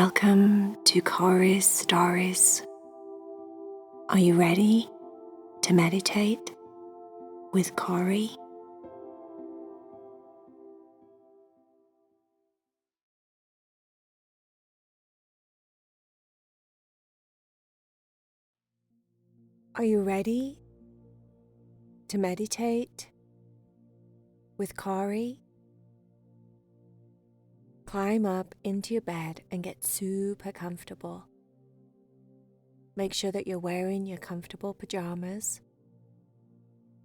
Welcome to Cory's Stories. Are you ready to meditate with Cory? Are you ready to meditate with Cory? Climb up into your bed and get super comfortable. Make sure that you're wearing your comfortable pajamas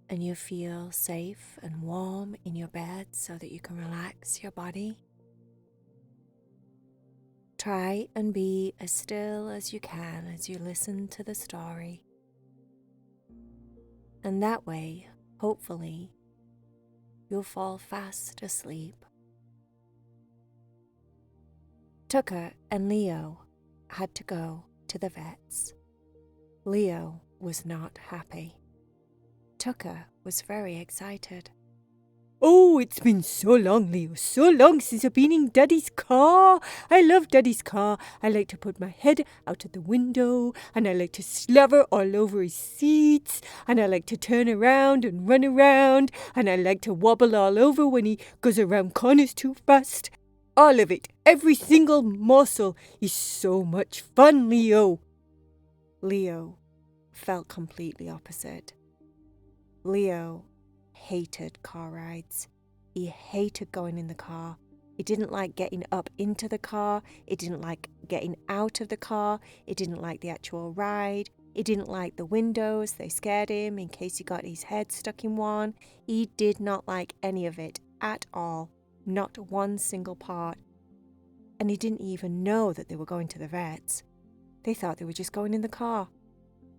and you feel safe and warm in your bed so that you can relax your body. Try and be as still as you can as you listen to the story. And that way, hopefully, you'll fall fast asleep. Tucker and Leo had to go to the vets. Leo was not happy. Tucker was very excited. Oh, it's been so long, Leo, so long since I've been in Daddy's car. I love Daddy's car. I like to put my head out of the window, and I like to slobber all over his seats, and I like to turn around and run around, and I like to wobble all over when he goes around corners too fast. All of it, every single morsel, is so much fun, Leo. Leo felt completely opposite. Leo hated car rides. He hated going in the car. He didn't like getting up into the car. He didn't like getting out of the car. He didn't like the actual ride. He didn't like the windows. They scared him in case he got his head stuck in one. He did not like any of it at all. Not one single part. And he didn't even know that they were going to the vets. They thought they were just going in the car.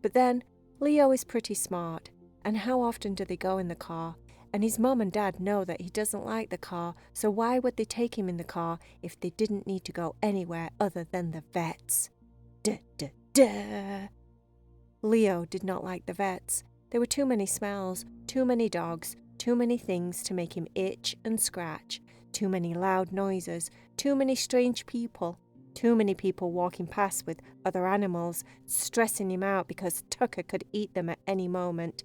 But then, Leo is pretty smart. And how often do they go in the car? And his mum and dad know that he doesn't like the car, so why would they take him in the car if they didn't need to go anywhere other than the vets? Duh, duh, duh. Leo did not like the vets. There were too many smells, too many dogs, too many things to make him itch and scratch, too many loud noises, too many strange people, too many people walking past with other animals, stressing him out because Tucker could eat them at any moment.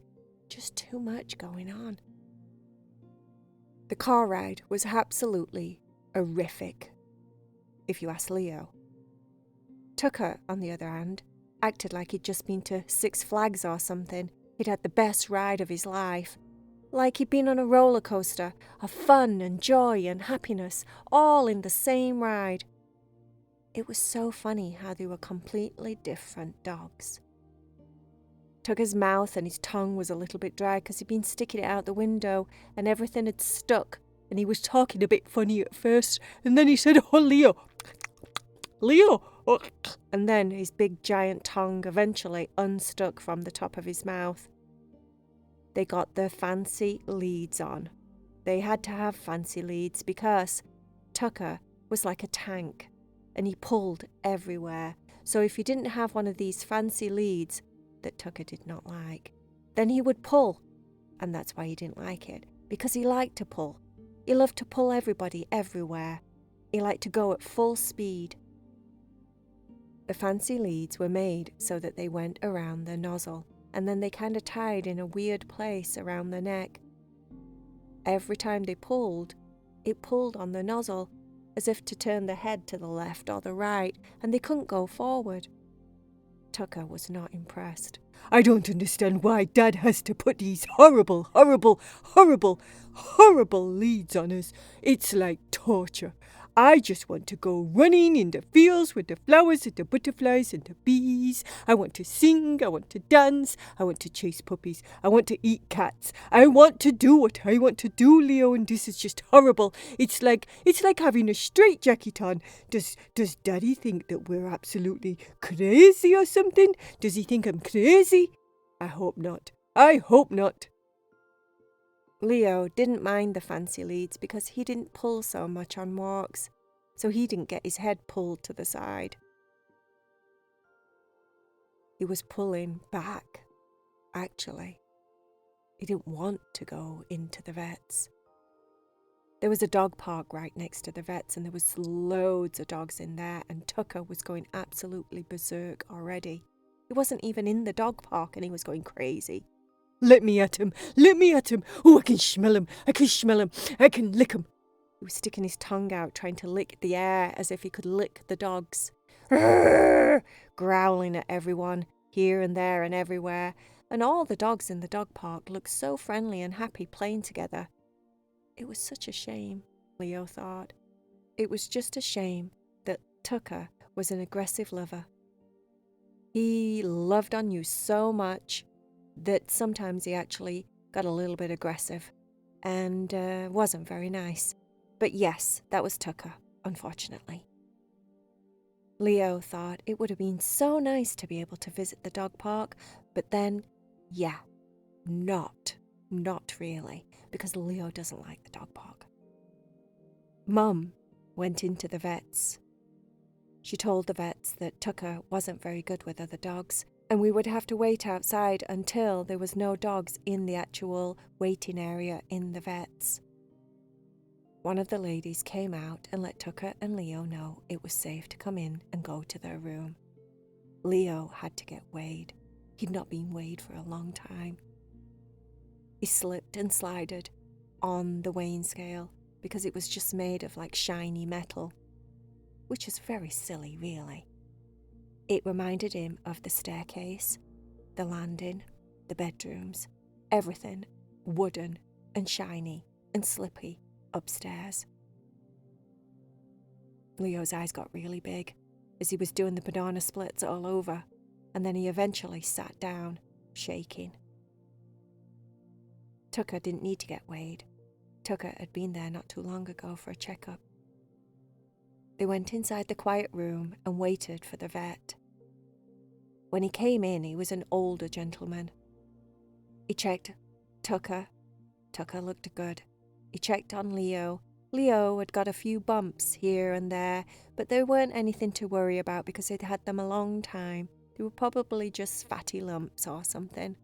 Just too much going on. The car ride was absolutely horrific, if you ask Leo. Tucker, on the other hand, acted like he'd just been to Six Flags or something. He'd had the best ride of his life. Like he'd been on a roller coaster of fun and joy and happiness, all in the same ride. It was so funny how they were completely different dogs. Tucker's mouth and his tongue was a little bit dry because he'd been sticking it out the window and everything had stuck, and he was talking a bit funny at first, and then he said, "Oh, Leo, Leo," and then his big giant tongue eventually unstuck from the top of his mouth. They got their fancy leads on. They had to have fancy leads because Tucker was like a tank and he pulled everywhere. So if you didn't have one of these fancy leads that Tucker did not like, then he would pull. And that's why he didn't like it, because he liked to pull. He loved to pull everybody everywhere. He liked to go at full speed. The fancy leads were made so that they went around the nozzle, and then they kind of tied in a weird place around the neck. Every time they pulled, it pulled on the nozzle, as if to turn the head to the left or the right, and they couldn't go forward. Tucker was not impressed. I don't understand why Dad has to put these horrible leads on us. It's like torture. I just want to go running in the fields with the flowers and the butterflies and the bees. I want to sing, I want to dance, I want to chase puppies, I want to eat cats. I want to do what I want to do, Leo, and this is just horrible. It's like having a straitjacket on. Does Daddy think that we're absolutely crazy or something? Does he think I'm crazy? I hope not. I hope not. Leo didn't mind the fancy leads because he didn't pull so much on walks, so he didn't get his head pulled to the side. He was pulling back, actually. He didn't want to go into the vets. There was a dog park right next to the vet's, and there was loads of dogs in there, and Tucker was going absolutely berserk already. He wasn't even in the dog park and he was going crazy. Let me at him. Let me at him. Oh, I can smell him. I can smell him. I can lick him. He was sticking his tongue out, trying to lick the air as if he could lick the dogs. Arrgh! Growling at everyone, here and there and everywhere. And all the dogs in the dog park looked so friendly and happy playing together. It was such a shame, Leo thought. It was just a shame that Tucker was an aggressive lover. He loved on you so much that sometimes he actually got a little bit aggressive and wasn't very nice. But yes, that was Tucker, unfortunately. Leo thought it would have been so nice to be able to visit the dog park, but then, yeah, not really, because Leo doesn't like the dog park. Mum went into the vet's. She told the vets that Tucker wasn't very good with other dogs, and we would have to wait outside until there was no dogs in the actual waiting area in the vet's. One of the ladies came out and let Tucker and Leo know it was safe to come in and go to their room. Leo had to get weighed. He'd not been weighed for a long time. He slipped and slided on the weighing scale because it was just made of like shiny metal, which is very silly, really. It reminded him of the staircase, the landing, the bedrooms, everything wooden and shiny and slippy upstairs. Leo's eyes got really big as he was doing the banana splits all over, and then he eventually sat down, shaking. Tucker didn't need to get weighed. Tucker had been there not too long ago for a checkup. They went inside the quiet room and waited for the vet. When he came in, he was an older gentleman. He checked Tucker. Tucker looked good. He checked on Leo. Leo had got a few bumps here and there, but they weren't anything to worry about because he'd had them a long time. They were probably just fatty lumps or something.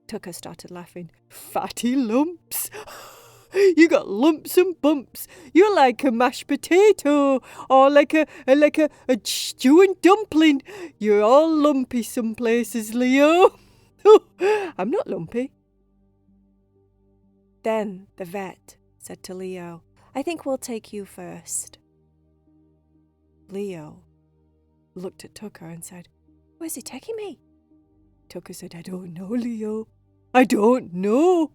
Tucker started laughing. Fatty lumps? You got lumps and bumps. You're like a mashed potato or like a stew and dumpling. You're all lumpy some places, Leo. I'm not lumpy. Then the vet said to Leo, "I think we'll take you first." Leo looked at Tucker and said, "Where's he taking me?" Tucker said, "I don't know, Leo. I don't know."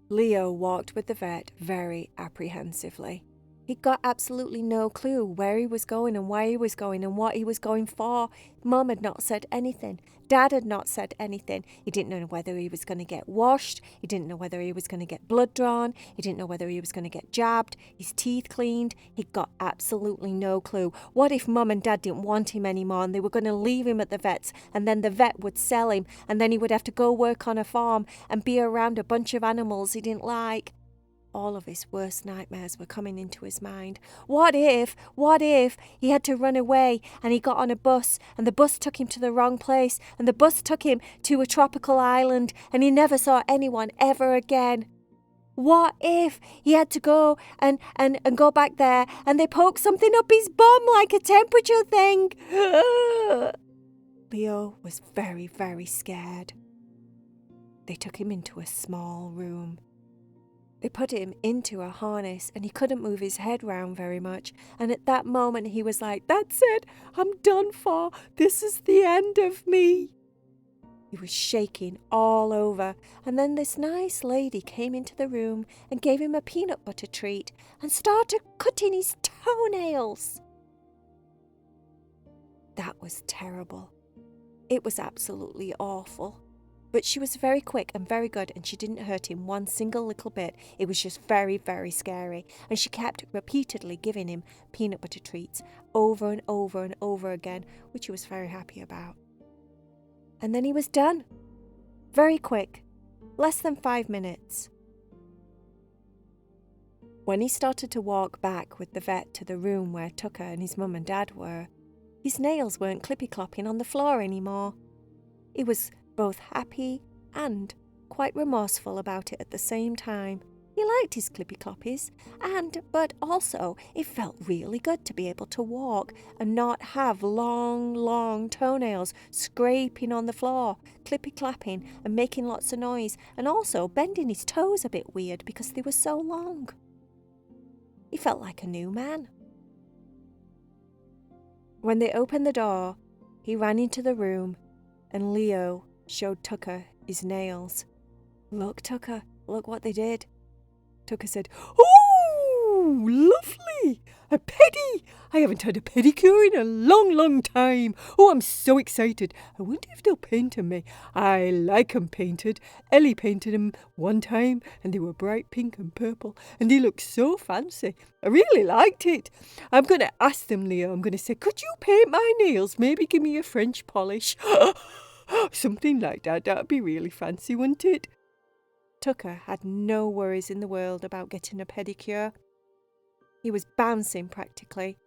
Leo walked with the vet very apprehensively. He got absolutely no clue where he was going and why he was going and what he was going for. Mum had not said anything. Dad had not said anything. He didn't know whether he was going to get washed. He didn't know whether he was going to get blood drawn. He didn't know whether he was going to get jabbed, his teeth cleaned. He got absolutely no clue. What if Mum and Dad didn't want him anymore and they were going to leave him at the vet's, and then the vet would sell him, and then he would have to go work on a farm and be around a bunch of animals he didn't like? All of his worst nightmares were coming into his mind. What if he had to run away and he got on a bus and the bus took him to the wrong place and the bus took him to a tropical island and he never saw anyone ever again? What if he had to go and go back there and they poked something up his bum like a temperature thing? Leo was very, very scared. They took him into a small room. They put him into a harness and he couldn't move his head round very much. And at that moment he was like, "That's it, I'm done for. This is the end of me." He was shaking all over. And then this nice lady came into the room and gave him a peanut butter treat and started cutting his toenails. That was terrible. It was absolutely awful. But she was very quick and very good, and she didn't hurt him one single little bit. It was just very, very scary. And she kept repeatedly giving him peanut butter treats over and over and over again, which he was very happy about. And then he was done. Very quick. Less than 5 minutes. When he started to walk back with the vet to the room where Tucker and his mum and dad were, his nails weren't clippy-clopping on the floor anymore. He was both happy and quite remorseful about it at the same time. He liked his clippy cloppies, but also it felt really good to be able to walk and not have long toenails scraping on the floor, clippy clapping and making lots of noise, and also bending his toes a bit weird because they were so long. He felt like a new man. When they opened the door, he ran into the room and Leo showed Tucker his nails. "Look, Tucker, look what they did." Tucker said, "Oh, lovely! A pedi! I haven't had a pedicure in a long time. Oh, I'm so excited. I wonder if they'll paint 'em me. I like 'em painted. Ellie painted 'em one time and they were bright pink and purple and they looked so fancy. I really liked it. I'm going to ask them, Leo. I'm going to say, could you paint my nails? Maybe give me a French polish." Something like that. That'd be really fancy, wouldn't it? Tucker had no worries in the world about getting a pedicure. He was bouncing practically.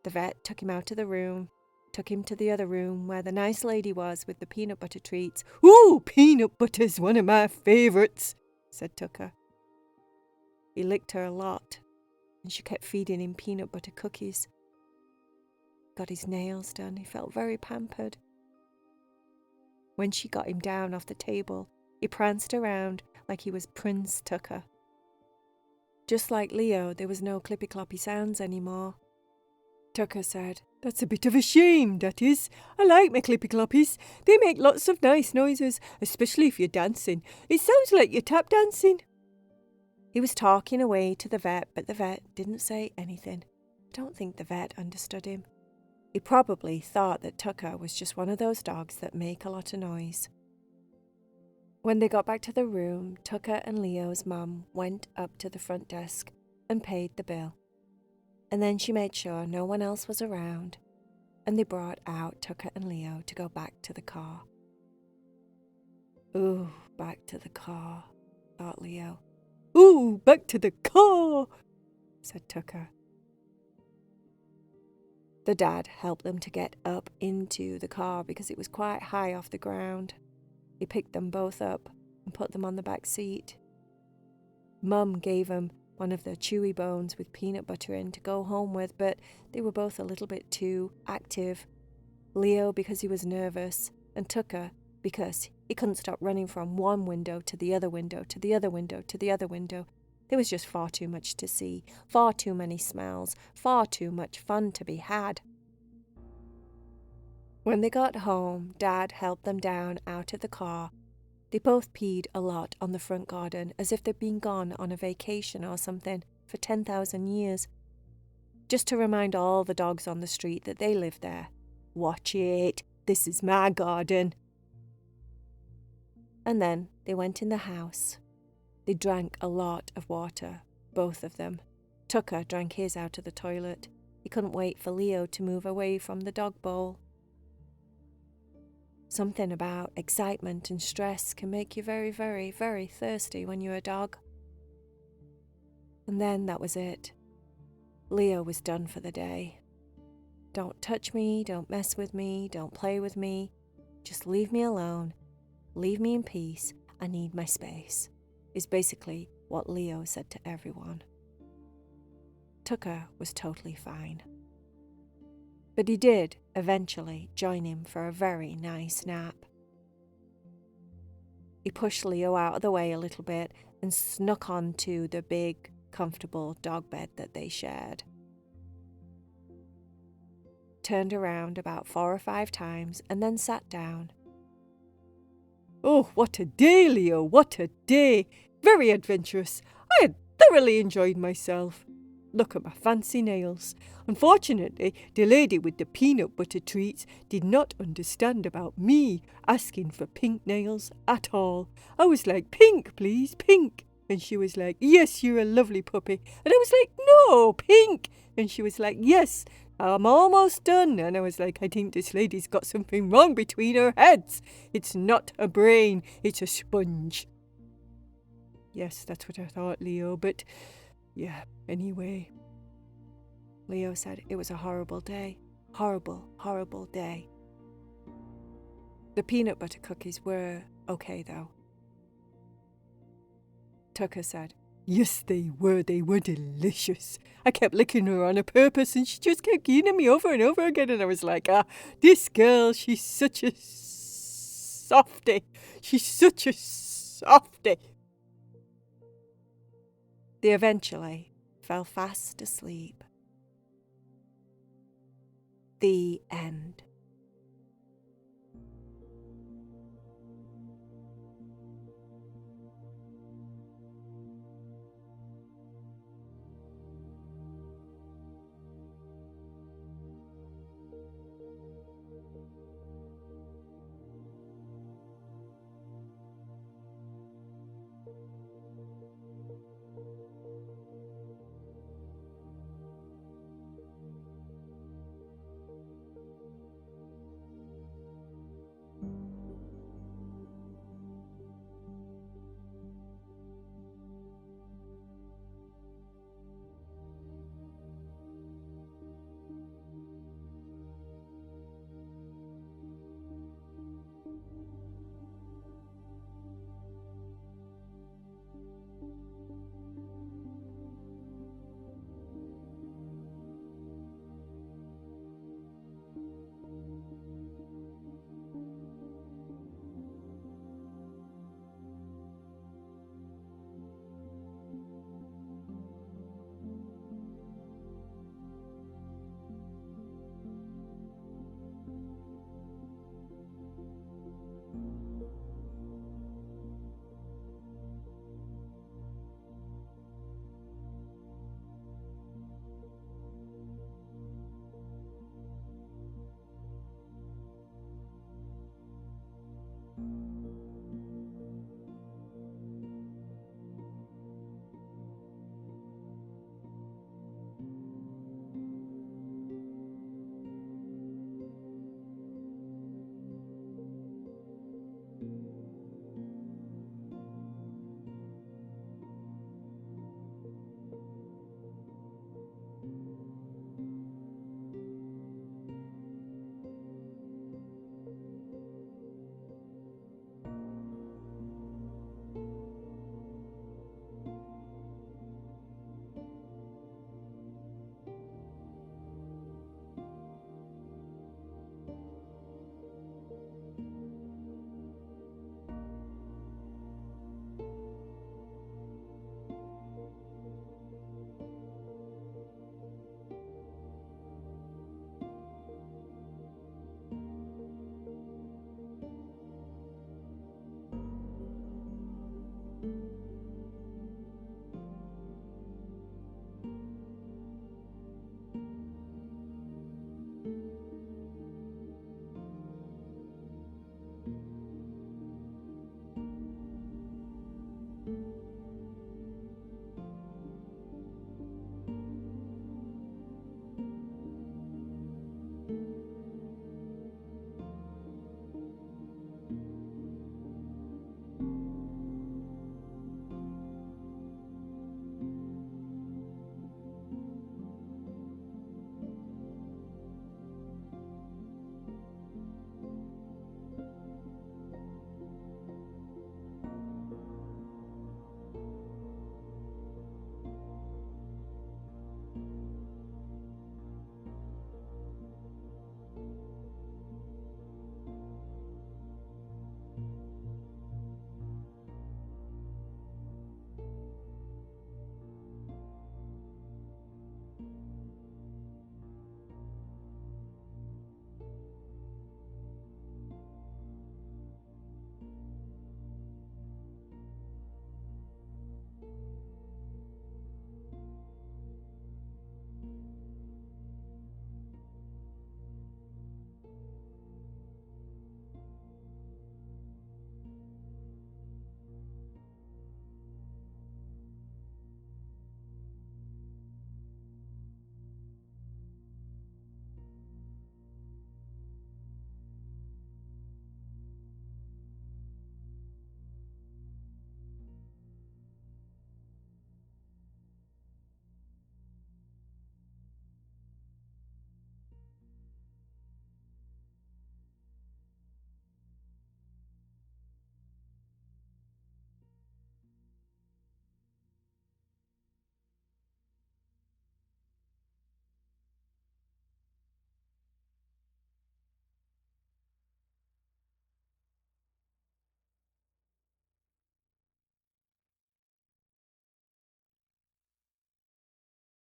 The vet took him out of the room, took him to the other room where the nice lady was with the peanut butter treats. "Ooh, peanut butter's one of my favourites," said Tucker. He licked her a lot, and she kept feeding him peanut butter cookies. Got his nails done. He felt very pampered. When she got him down off the table, he pranced around like he was Prince Tucker. Just like Leo, there was no clippy-cloppy sounds anymore. Tucker said, "That's a bit of a shame, that is. I like my clippy-cloppies. They make lots of nice noises, especially if you're dancing. It sounds like you're tap dancing." He was talking away to the vet, but the vet didn't say anything. I don't think the vet understood him. He probably thought that Tucker was just one of those dogs that make a lot of noise. When they got back to the room, Tucker and Leo's mum went up to the front desk and paid the bill. And then she made sure no one else was around, and they brought out Tucker and Leo to go back to the car. "Ooh, back to the car," thought Leo. "Ooh, back to the car," said Tucker. The dad helped them to get up into the car because it was quite high off the ground. He picked them both up and put them on the back seat. Mum gave them one of the chewy bones with peanut butter in to go home with, but they were both a little bit too active. Leo because he was nervous, and Tucker because he couldn't stop running from one window to the other window, to the other window, to the other window. There was just far too much to see, far too many smells, far too much fun to be had. When they got home, Dad helped them down out of the car. They both peed a lot on the front garden, as if they'd been gone on a vacation or something for 10,000 years. Just to remind all the dogs on the street that they lived there. "Watch it, this is my garden." And then they went in the house. They drank a lot of water, both of them. Tucker drank his out of the toilet. He couldn't wait for Leo to move away from the dog bowl. Something about excitement and stress can make you very, very, very thirsty when you're a dog. And then that was it. Leo was done for the day. "Don't touch me, don't mess with me, don't play with me. Just leave me alone. Leave me in peace. I need my space," is basically what Leo said to everyone. Tucker was totally fine. But he did eventually join him for a very nice nap. He pushed Leo out of the way a little bit and snuck onto the big, comfortable dog bed that they shared. Turned around about 4 or 5 times and then sat down. "Oh, what a day, Leo, what a day! Very adventurous. I had thoroughly enjoyed myself. Look at my fancy nails. Unfortunately, the lady with the peanut butter treats did not understand about me asking for pink nails at all. I was like, 'Pink, please, pink.' And she was like, 'Yes, you're a lovely puppy.' And I was like, 'No, pink.' And she was like, 'Yes, I'm almost done.' And I was like, 'I think this lady's got something wrong between her heads. It's not a brain, it's a sponge.' Yes, that's what I thought, Leo, but yeah, anyway. Leo said it was a horrible day. Horrible, horrible day. The peanut butter cookies were okay, though. Tucker said. Yes, they were. They were delicious. I kept licking her on purpose, and she just kept keening me over and over again. And I was like, this girl, she's such a softie. She's such a softie. They eventually fell fast asleep. The end.